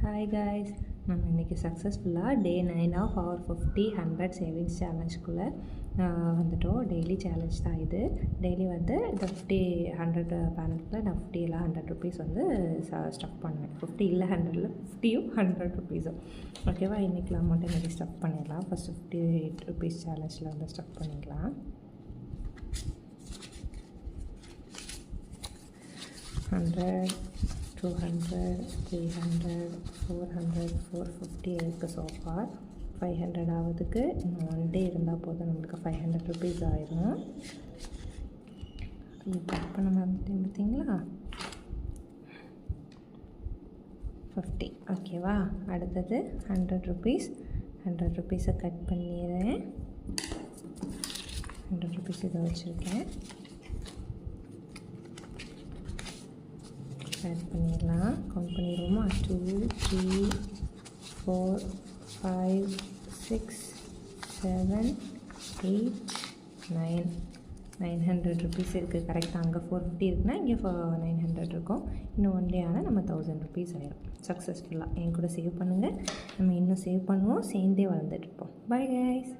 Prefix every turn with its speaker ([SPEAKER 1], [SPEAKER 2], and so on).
[SPEAKER 1] Hi guys, நம்ம இன்றைக்கி சக்ஸஸ்ஃபுல்லாக டே 9 ஆஃப் அவர் 50-100 சேவிங்ஸ் சேலஞ்சுக்குள்ளே வந்துட்டோம். டெய்லி சேலஞ்ச் தான் இது. டெய்லி வந்து இந்த 50-100 பேலன்ஸில் நான் 50 இல்லை 100 ருபீஸ் வந்து ஸ்டஃப் பண்ணுவேன். 50 இல்லை 100 50யும் 100 ருபீஸும். ஓகேவா? இன்றைக்கெலாம் மட்டும் இன்றைக்கி ஸ்டஃப் பண்ணிடலாம். ஃபஸ்ட்டு 58 ருபீஸ் சேலஞ்சில் வந்து ஸ்டஃப் பண்ணிக்கலாம். 100, 200, 300, 400, 450 இருக்குது சோஃபார். 500 ஆகுதுக்கு இன்னும் 1 டே இருந்தால் போதும், நம்மளுக்கு 500 ருபீஸ் ஆயிரும். இது கட் பண்ண மாதிரி பார்த்தீங்களா? 50. ஓகேவா? அடுத்தது 100 ருபீஸ். 100 ருபீஸை கட் பண்ணிடுறேன். 100 ருபீஸ் இதை வச்சுருக்கேன். ஆட் பண்ணிடலாம். கவுண்ட் பண்ணிடுவோமா? 2, 3, 4, 5, 6, 7, 8, 9. 900 ருபீஸ் இருக்குது. கரெக்டாக அங்கே 450 இருக்குன்னா இங்கே 900 இருக்கும். இன்னும் 1 டே ஆனால் நம்ம 1000 ருபீஸ் ஆகிடும். சக்ஸஸ்ஃபுல்லாக என் கூட சேவ் பண்ணுங்கள். நம்ம இன்னும் சேவ் பண்ணுவோம், சேர்ந்தே வளர்ந்துட்டு இருப்போம். Bye guys.